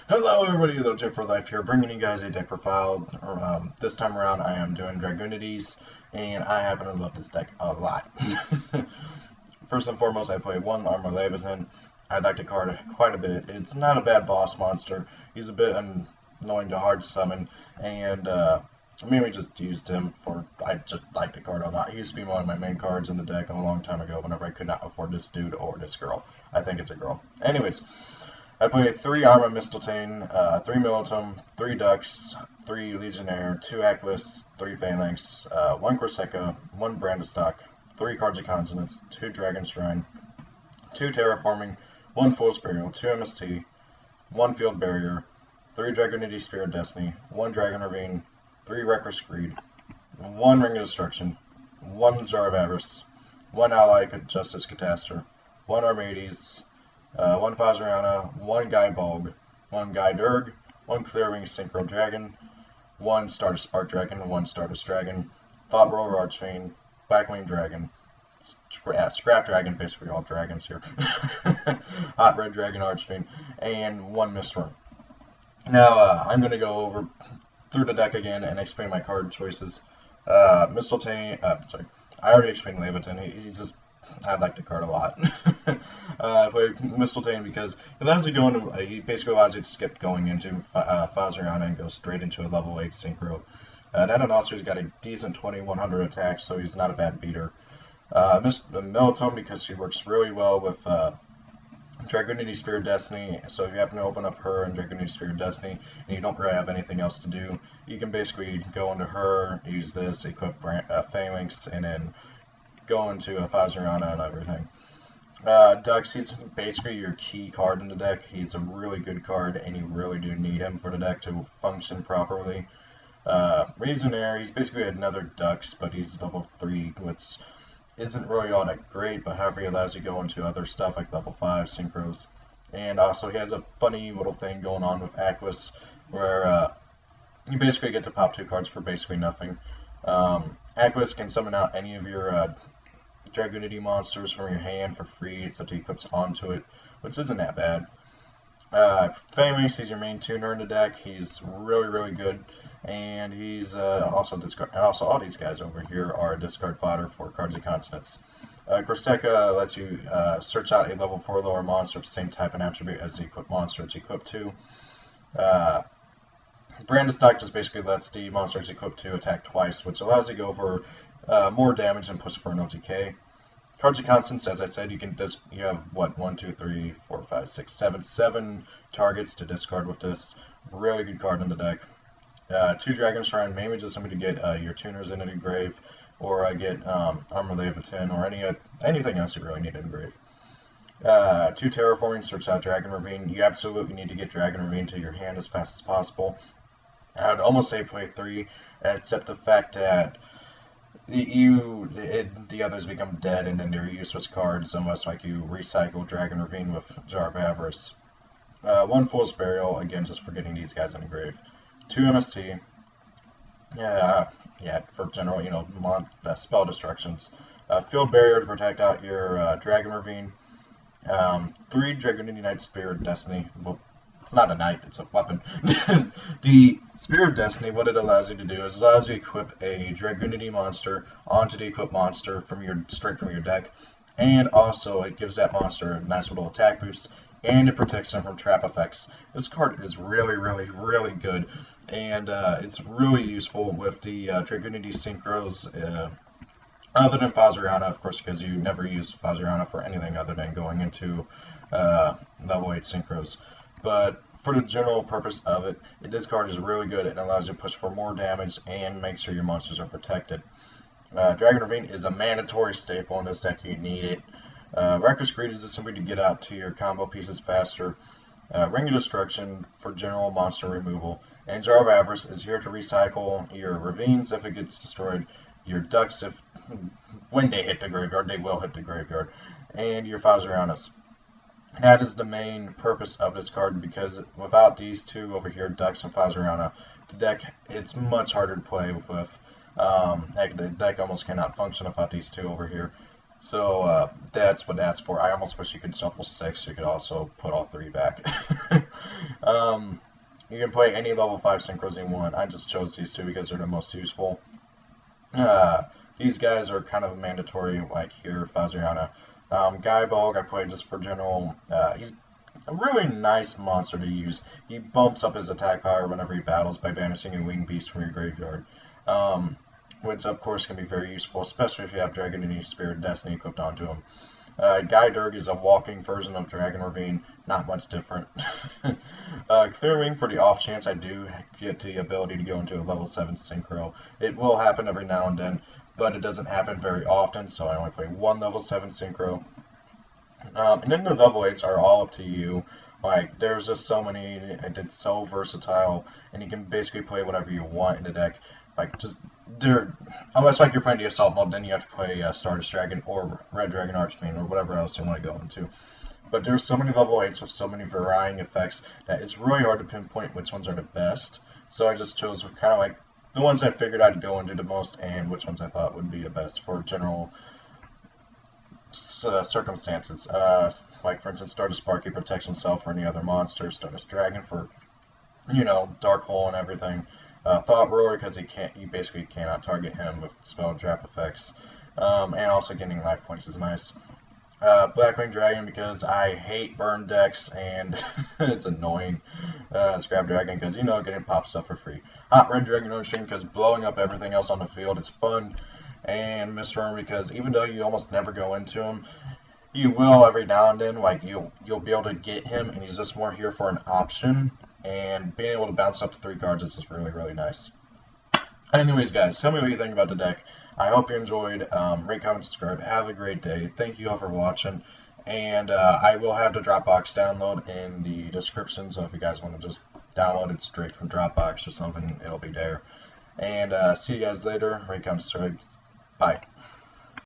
Hello everybody, the J for Life here, bringing you guys a deck profile. This time around I am doing Dragunities, and I happen to love this deck a lot. First and foremost, I play one Armor Leviathan. I like the card quite a bit. It's not a bad boss monster. He's a bit annoying to hard summon, and I mean, we just used him for, I just like the card a lot. He used to be one of my main cards in the deck a long time ago whenever I could not afford this dude or this girl. I think it's a girl. Anyways. I play 3 Armor Mistletoe, 3 Militum, 3 Ducks, 3 Legionnaire, 2 Aquilus, 3 Phalanx, 1 Corsica, 1 Brandistock, 3 Cards of Consonants, 2 Dragon Shrine, 2 Terraforming, 1 Fool's Burial, 2 MST, 1 Field Barrier, 3 Dragunity Spear of Destiny, 1 Dragon Ravine, 3 Reckless Greed, 1 Ring of Destruction, 1 Jar of Avarice, 1 Ally Justice Catastor, 1 Armades, 1 Fazariana, 1 Guy Bulg, 1 Guy Durg, 1 Clearwing Synchro Dragon, 1 Stardust Spark Dragon, 1 Stardust Dragon, Thought Roller Archfiend, Blackwing Dragon, Scrap Dragon, basically all dragons here, Hot Red Dragon Archfiend, and 1 Mistworm. Now, I'm going to go over through the deck again and explain my card choices. Sorry, I already explained Leviathan. He's just, I like the card a lot. I play Mistletoe because it allows you to go into, he basically allows you to skip going into Fazariana and go straight into a level 8 Synchro. Then also he's got a decent 2100 attack, so he's not a bad beater. Melatonin because she works really well with Dragunity Spear of Destiny, so if you happen to open up her and Dragunity Spear of Destiny, and you don't really have anything else to do, you can basically go into her, use this, equip Phalanx, and then go into a Fazariana and everything. Dux, he's basically your key card in the deck. He's a really good card, and you really do need him for the deck to function properly. Legionnaire, he's basically another Dux, but he's level 3, which isn't really all that great, but however he allows you to go into other stuff like level 5 synchros. And also he has a funny little thing going on with Aquilus where you basically get to pop 2 cards for basically nothing. Aquilus can summon out any of your Dragunity monsters from your hand for free, except he equips onto it, which isn't that bad. Phalanx, he's your main tuner in the deck. He's really, really good, and he's also discard. And also, all these guys over here are discard fodder for Cards of Consonants. Corsica lets you search out a level 4 lower monster of the same type and attribute as the equipped monster it's equipped to. Brandistock just basically lets the monster it's equipped to attack twice, which allows you to go for more damage and push for an OTK. Cards of Constants, as I said, you have what, 1, 2, 3, 4, 5, 6, 7 targets to discard with this. Really good card in the deck. 2 Dragon Shrine, mainly just somebody to get your tuners into the grave, or get Armor Leviathan, or anything else you really need in the grave. 2 Terraforming, search out Dragon Ravine. You absolutely need to get Dragon Ravine to your hand as fast as possible. I would almost say play 3, except the fact that the others become dead and then they're useless cards, almost like you recycle Dragon Ravine with Jar of Avarice. 1 Fool's Burial, again just for getting these guys in the grave. 2 MST, yeah, for general, spell destructions. Field Barrier to protect out your Dragon Ravine. 3 Dragunity Knight Spear of Destiny. Well, it's not a knight, it's a weapon. The Spear of Destiny, what it allows you to do is it allows you to equip a Dragunity monster onto the equipped monster straight from your deck, and also it gives that monster a nice little attack boost, and it protects them from trap effects. This card is really, really, really good, and it's really useful with the Dragunity Synchros, other than Fazariana, of course, because you never use Fazariana for anything other than going into level 8 Synchros. But for the general purpose of it, this card is really good and allows you to push for more damage and make sure your monsters are protected. Dragon Ravine is a mandatory staple in this deck. You need it. Reckless Greed is just somebody to get out to your combo pieces faster. Ring of Destruction for general monster removal. And Jar of Avarice is here to recycle your Ravines if it gets destroyed, your Ducks when they hit the graveyard, they will hit the graveyard, and your Fazarianas. That is the main purpose of this card, because without these two over here, Dux and Fazariana, the deck, it's much harder to play with. The deck almost cannot function without these two over here. So that's what that's for. I almost wish you could shuffle 6. You could also put all 3 back. You can play any level 5 synchros you want. I just chose these two because they're the most useful. Uh, these guys are kind of mandatory, like here, Faziana. Guy Bulk, I played just for general. He's a really nice monster to use. He bumps up his attack power whenever he battles by banishing a winged beast from your graveyard. Which, of course, can be very useful, especially if you have Dragunity Spirit Destiny equipped onto him. Guy Durg is a walking version of Dragon Ravine, not much different. Clear Wing for the off chance I do get the ability to go into a level 7 Synchro. It will happen every now and then, but it doesn't happen very often, so I only play one level 7 Synchro. And then the level 8s are all up to you. Like, there's just so many, it's so versatile, and you can basically play whatever you want in the deck. Like, just, unless like you're playing the Assault mode, then you have to play Stardust Dragon or Red Dragon Archfiend or whatever else you want to go into. But there's so many level 8s with so many varying effects that it's really hard to pinpoint which ones are the best. So I just chose kind of like the ones I figured I'd go into the most and which ones I thought would be the best for general circumstances. Like for instance, Stardust Sparky protects himself or any other monster. Stardust Dragon for, Dark Hole and everything. Thought Roar because you basically cannot target him with spell and trap effects. And also getting life points is nice. Blackwing Dragon because I hate burn decks and it's annoying. Scrap Dragon because, getting pop stuff for free. Hot Red Dragon Ocean because blowing up everything else on the field is fun. And Mr. Worm because even though you almost never go into him, you will every now and then. Like you'll be able to get him, and he's just more here for an option. And being able to bounce up to 3 cards is just really, really nice. Anyways, guys, tell me what you think about the deck. I hope you enjoyed. Rate, comment, subscribe. Have a great day. Thank you all for watching. And I will have the Dropbox download in the description, so if you guys want to just download it straight from Dropbox or something, it'll be there. And see you guys later. Rate, comment, subscribe. Bye.